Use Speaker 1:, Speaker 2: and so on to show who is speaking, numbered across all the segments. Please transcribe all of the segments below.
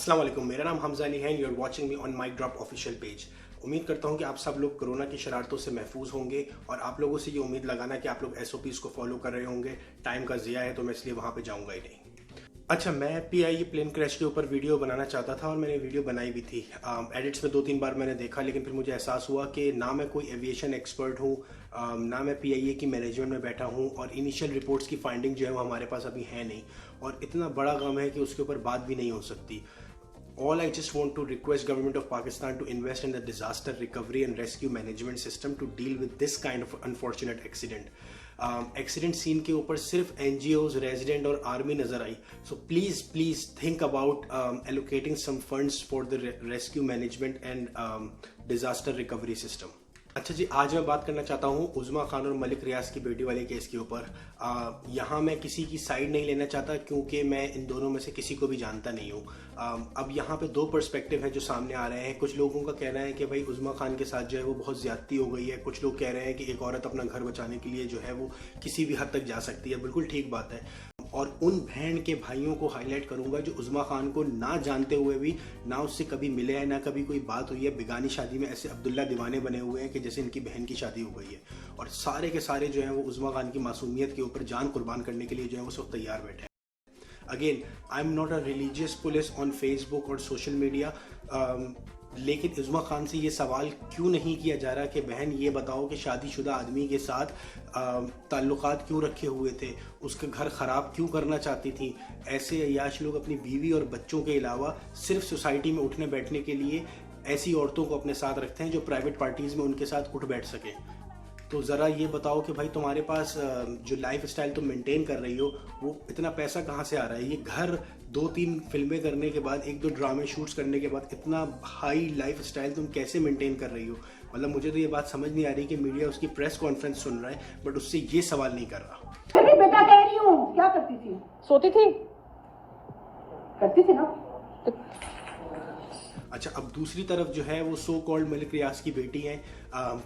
Speaker 1: अस्सलाम वालेकुम, मेरा नाम हमजा अली है and you are watching me on mic drop official page. उम्मीद करता हूं कि आप सब लोग कोरोना की शरारतों से महफूज होंगे और आप लोगों से ये उम्मीद लगाना कि आप लोग एसओपीज़ को फॉलो कर रहे होंगे। टाइम का ज़िया है तो मैं इसलिए वहां पे जाऊंगा ही नहीं। अच्छा, मैं पीआईए प्लेन क्रैश के ऊपर वीडियो बनाना चाहता था और मैंने वीडियो बनाई भी थी। एडिट्स में 2-3 बार मैंने देखा, लेकिन फिर मुझे एहसास हुआ कि ना मैं कोई एविएशन एक्सपर्ट हूँ, ना मैं पीआईए की मैनेजमेंट में बैठा हूँ और इनिशियल रिपोर्ट्स की फाइंडिंग जो है वो हमारे पास अभी है नहीं और इतना बड़ा गम है कि उसके ऊपर बात भी नहीं हो सकती। All I just want to request government of Pakistan to invest in the disaster recovery and rescue management system to deal with this kind of unfortunate accident. Accident scene के ऊपर सिर्फ एनजीओज, रेजिडेंट और army नजर आई। So please think about allocating some funds for the rescue management and disaster recovery system. अच्छा जी, आज मैं बात करना चाहता हूँ उज़्मा खान और मलिक रियाज की बेटी वाले केस के ऊपर। यहाँ मैं किसी की साइड नहीं लेना चाहता क्योंकि मैं इन दोनों में से किसी को भी जानता नहीं हूँ। अब यहाँ पे 2 पर्सपेक्टिव हैं जो सामने आ रहे हैं। कुछ लोगों का कहना है कि भाई उज़्मा खान के साथ जो है वो बहुत ज़्यादती हो गई है। कुछ लोग कह रहे हैं कि एक औरत अपना घर बचाने के लिए जो है वो किसी भी हद तक जा सकती है। बिल्कुल ठीक बात है। और उन बहन के भाइयों को हाईलाइट करूंगा जो उज़्मा खान को ना जानते हुए भी, ना उससे कभी मिले हैं, ना कभी कोई बात हुई है, बेगानी शादी में ऐसे अब्दुल्ला दीवाने बने हुए हैं कि जैसे इनकी बहन की शादी हो गई है। और सारे के सारे जो हैं वो उज़्मा खान की मासूमियत के ऊपर जान कुर्बान करने के लिए जो है वो सब तैयार बैठे हैं। Again, I am not a religious police on Facebook और सोशल मीडिया, लेकिन उज़्मा खान से ये सवाल क्यों नहीं किया जा रहा कि बहन ये बताओ कि शादीशुदा आदमी के साथ ताल्लुकात क्यों रखे हुए थे, उसका घर ख़राब क्यों करना चाहती थी। ऐसे अय्याश लोग अपनी बीवी और बच्चों के अलावा सिर्फ सोसाइटी में उठने बैठने के लिए ऐसी औरतों को अपने साथ रखते हैं जो प्राइवेट पार्टीज़ में उनके साथ उठ बैठ सकें। तो ज़रा ये बताओ कि भाई तुम्हारे पास जो लाइफ स्टाइल तुम मेंटेन कर रही हो वो इतना पैसा कहाँ से आ रहा है। ये घर 2-3 फिल्में करने के बाद, 1-2 ड्रामे शूट्स करने के बाद इतना हाई लाइफ स्टाइल तुम कैसे मेंटेन कर रही हो। मतलब मुझे तो ये बात समझ नहीं आ रही कि मीडिया उसकी प्रेस कॉन्फ्रेंस सुन रहा है बट उससे ये सवाल नहीं कर रहा।
Speaker 2: अरे बेटा कह रही हूँ, क्या करती थी?
Speaker 3: सोती थी।
Speaker 2: करती थी ना।
Speaker 1: अच्छा, अब दूसरी तरफ जो है वो सो कॉल्ड मलिक रियाज की बेटी है।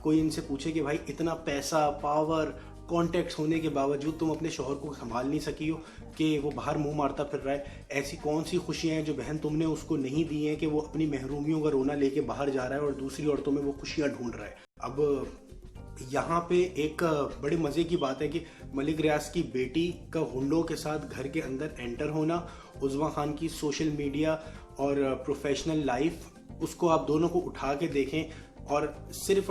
Speaker 1: कोई इनसे पूछे कि भाई इतना पैसा, पावर, कॉन्टेक्ट्स होने के बावजूद तुम अपने शौहर को संभाल नहीं सकी हो कि वो बाहर मुंह मारता फिर रहा है। ऐसी कौन सी खुशियां हैं जो बहन तुमने उसको नहीं दी हैं कि वो अपनी महरूमियों का रोना लेके बाहर जा रहा है और दूसरी औरतों में वो खुशियां ढूंढ रहा है। अब यहाँ पे एक बड़े मज़े की बात है कि मलिक रियाज की बेटी का गुंडों के साथ घर के अंदर एंटर होना, उज़्मा खान की सोशल मीडिया और प्रोफेशनल लाइफ, उसको आप दोनों को उठा के देखें और सिर्फ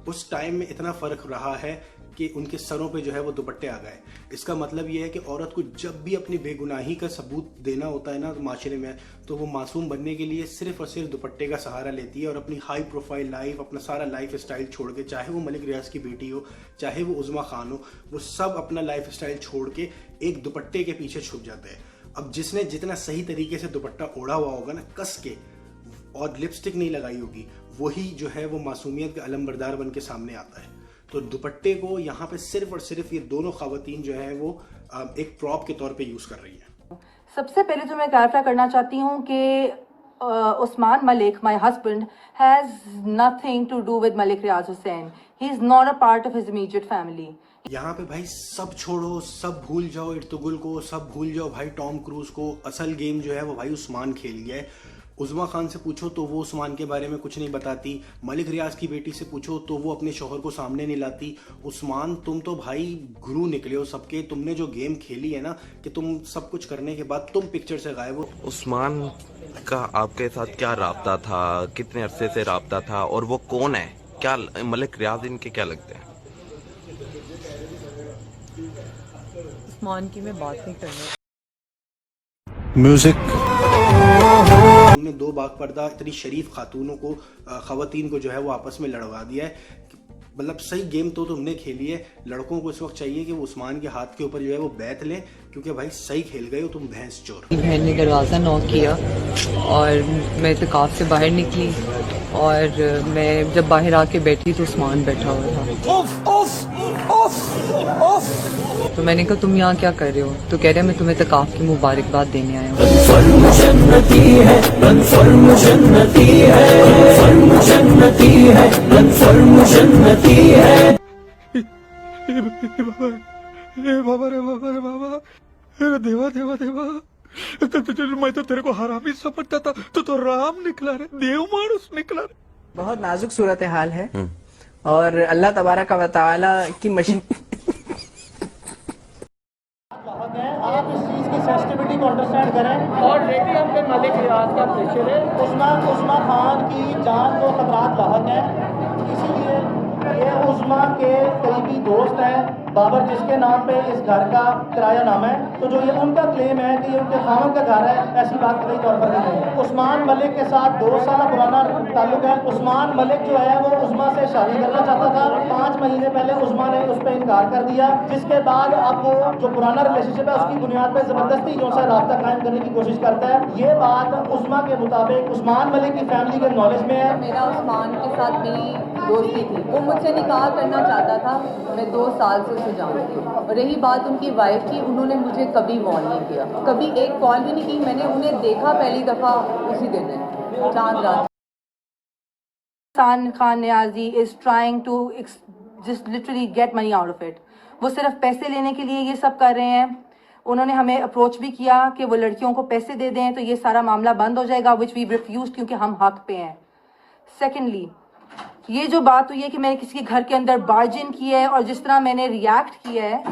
Speaker 1: उस टाइम में इतना फ़र्क रहा है कि उनके सरों पे जो है वो दुपट्टे आ गए। इसका मतलब ये है कि औरत को जब भी अपनी बेगुनाही का सबूत देना होता है ना तो माशरे में, तो वो मासूम बनने के लिए सिर्फ और सिर्फ दुपट्टे का सहारा लेती है और अपनी हाई प्रोफाइल लाइफ, अपना सारा लाइफ स्टाइल छोड़ के, चाहे वो मलिक रियाज की बेटी हो, चाहे वो उज़्मा खान हो, वो सब अपना लाइफ स्टाइल छोड़ के एक दुपट्टे के पीछे छुप जाते हैं। अब जिसने जितना सही तरीके से दुपट्टा ओढ़ा हुआ होगा ना कस के, और लिपस्टिक नहीं लगाई होगी, वही जो है वो मासूमियत का अलमबरदार बन के सामने आता है। तो दुपट्टे को यहाँ पे सिर्फ और सिर्फ ये दोनों खवातीन जो है वो एक प्रॉप के तौर पे यूज कर रही हैं।
Speaker 3: सबसे पहले तो मैं क्लैरिफाई करना चाहती हूँ कि Usman Malik, my husband, has nothing to do with Malik Riaz Hussain. He is not a part of his immediate family.
Speaker 1: यहाँ पे भाई सब छोड़ो, सब भूल जाओ इर्तुगुल को, सब भूल जाओ भाई टॉम क्रूज को। असल गेम जो है वो भाई उस्मान खेल गया है। उज़्मा खान से पूछो तो वो उस्मान के बारे में कुछ नहीं बताती। मलिक रियाज की बेटी से पूछो तो वो अपने शौहर को सामने नहीं लाती। उस्मान, तुम तो भाई गुरु निकले हो सबके। तुमने जो गेम खेली है ना कि तुम सब कुछ करने के बाद तुम पिक्चर से गायब हो।
Speaker 4: उस्मान का आपके साथ क्या राब्ता था, कितने अरसे से राब्ता था और वो कौन है? क्या मलिक रियाज इनके क्या लगते हैं?
Speaker 3: उस्मान की मैं बात नहीं करना।
Speaker 1: म्यूजिक। हमने 2 बाग पर्दा इतनी शरीफ खातूनों को, खवातीन को जो है वो आपस में लड़वा दिया है। मतलब सही गेम तो तुमने खेली है। लड़कों को इस वक्त चाहिए कि वो उस्मान के हाथ के ऊपर जो है वो बैठ लें क्योंकि भाई सही खेल गए हो तुम, भैंस चोर।
Speaker 5: बहन ने दरवाज़ा नॉक किया और मैं इत्तेकाफ से बाहर निकली और मैं जब बाहर आके बैठी तो उस्मान बैठा हुआ था। तो मैंने कहा तुम यहाँ क्या कर रहे हो? तो कह रहे मैं तुम्हें इत्तेकाफ की मुबारकबाद देने आया हूँ।
Speaker 1: बाबा रे बाबा रे बाबा, देवा देवा देवा,
Speaker 6: मैं तो तेरे को हरामी समझता था, तो राम निकला रे, देव मानुस निकला रे।
Speaker 7: बहुत नाजुक सूरत हाल है और अल्लाह तबारक व तआला की मशीन
Speaker 8: आप इस चीज़ की सेंसिटिविटी को अंडरस्टैंड करें। और रेडी हम पे मलिक रियाज का प्रेशर है, उस्मा खान की जान को खतरात लाहक है, इसीलिए ये उस्मा के करीबी दोस्त हैं बाबर, जिसके नाम पे इस घर का किराया नाम है। तो जो ये उनका क्लेम है कि ये उनके खामन का घर है, ऐसी बात कई तौर पर नहीं है। उस्मान मलिक के साथ 2 साल पुराना ताल्लुक है। उस्मान मलिक जो है वो उस्मा से शादी करना चाहता था, 5 महीने पहले उस्मा ने उस पर इनकार कर दिया, जिसके बाद अब वो जो पुराना रिलेशनशिप है उसकी बुनियाद पर जबरदस्ती जो सा राब्ता कायम करने की कोशिश करता है। ये बात उस्मा के मुताबिक उस्मान मलिक की फैमिली के नॉलेज में है।
Speaker 5: मेरा उस्मान के साथ मेरी दोस्ती थी, वो मुझसे निकाह करना चाहता था, मैं 2 साल से उसे जानती हूँ। और रही बात उनकी वाइफ की, उन्होंने मुझे कभी वॉर्न नहीं किया, कभी एक कॉल भी नहीं की। मैंने उन्हें देखा पहली दफ़ा उसी दिन है, चांद रात।
Speaker 3: Hassan Khan Niazi is trying to just literally get money out of it. वो सिर्फ पैसे लेने के लिए ये सब कर रहे हैं। उन्होंने हमें अप्रोच भी किया कि वो लड़कियों को पैसे दे दें तो ये सारा मामला बंद हो जाएगा, which we refused क्योंकि हम हक पे हैं। Secondly, ये जो बात हुई है कि मैंने किसी के घर के अंदर बार्जिन किया है और जिस तरह मैंने रिएक्ट किया है,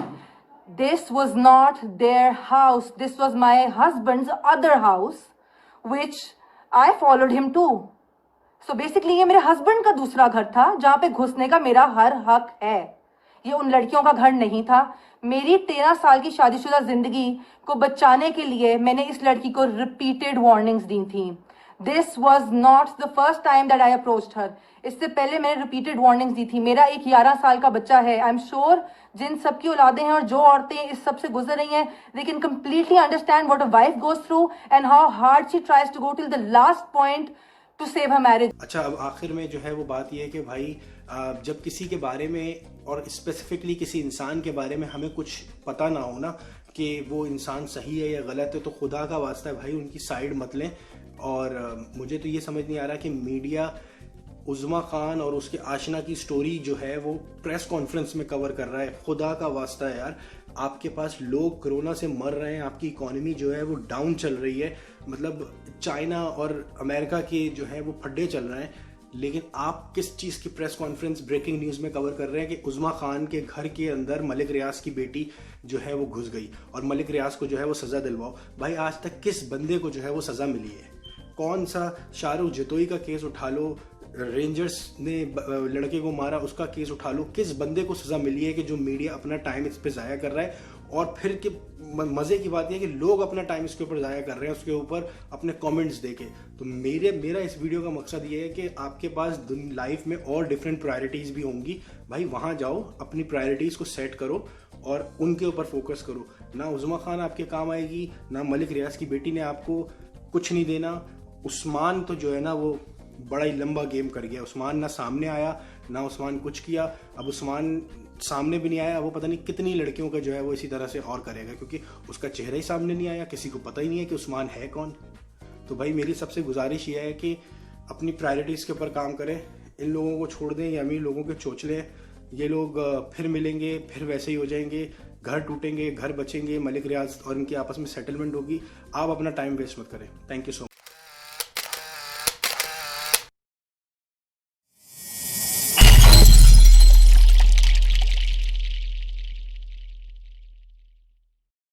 Speaker 3: this was not their house, this was my husband's other house, which I followed him to. So basically ये मेरे हस्बैंड का दूसरा घर था जहाँ पे घुसने का मेरा हर हक है। ये उन लड़कियों का घर नहीं था। मेरी 13 साल की शादीशुदा जिंदगी को बचाने के लिए मैंने इस लड़की को रिपीटेड वार्निंग्स दी थी। This was not the first time that I approached her. इससे पहले मैंने रिपीटेड वार्निंग्स दी थी। मेरा एक 11 साल का बच्चा है। आई एम श्योर जिन सबकी औलादें हैं और जो औरतें इस सब से गुजर रही हैं, they can completely understand what a wife goes through and how hard she tries to go till the last point to save her marriage.
Speaker 1: अच्छा, अब आखिर में जो है वो बात ये है कि भाई जब किसी के बारे में और स्पेसिफिकली किसी इंसान के बारे में हमें कुछ पता ना हो ना कि वो इंसान सही है या गलत है, तो खुदा का वास्ता है भाई उनकी साइड मत लें। और मुझे तो ये समझ नहीं आ रहा कि मीडिया उज़्मा खान और उसके आशना की स्टोरी जो है वो प्रेस कॉन्फ्रेंस में कवर कर रहा है। खुदा का वास्ता है यार, आपके पास लोग कोरोना से मर रहे हैं, आपकी इकोनॉमी जो है वो डाउन चल रही है, मतलब चाइना और अमेरिका के जो है वो फड्डे चल रहे हैं, लेकिन आप किस चीज़ की प्रेस कॉन्फ्रेंस ब्रेकिंग न्यूज़ में कवर कर रहे हैं कि उज़्मा खान के घर के अंदर मलिक रियाज की बेटी जो है वो घुस गई और मलिक रियाज को जो है वो सज़ा दिलवाओ। भाई आज तक किस बंदे को जो है वो सज़ा मिली है? कौन सा शाहरुख जतोई का केस उठा लो, रेंजर्स ने लड़के को मारा उसका केस उठा लो, किस बंदे को सज़ा मिली है कि जो मीडिया अपना टाइम इस पे ज़ाया कर रहा है? और फिर के मज़े की बात यह है कि लोग अपना टाइम इसके ऊपर ज़ाया कर रहे हैं, उसके ऊपर अपने कमेंट्स देके। तो मेरा इस वीडियो का मकसद ये है कि आपके पास लाइफ में और डिफरेंट प्रायोरिटीज़ भी होंगी, भाई वहाँ जाओ, अपनी प्रायोरिटीज़ को सेट करो और उनके ऊपर फोकस करो। ना उज़्मा खान आपके काम आएगी, ना मलिक रियाज की बेटी ने आपको कुछ नहीं देना। उस्मान तो जो है ना वो बड़ा ही लंबा गेम कर गया। उस्मान ना सामने आया, ना उस्मान कुछ किया। अब उस्मान सामने भी नहीं आया, वो पता नहीं कितनी लड़कियों का जो है वो इसी तरह से और करेगा, क्योंकि उसका चेहरा ही सामने नहीं आया, किसी को पता ही नहीं है कि उस्मान है कौन। तो भाई मेरी सबसे गुजारिश ये है कि अपनी प्रायोरिटीज़ के ऊपर काम करें, इन लोगों को छोड़ दें, ये अमीर लोगों के चोचले। ये लोग फिर मिलेंगे, फिर वैसे ही हो जाएंगे, घर टूटेंगे, घर बचेंगे, मलिक रियाज और इनकी आपस में सेटलमेंट होगी। आप अपना टाइम वेस्ट मत करें। Thank you so much.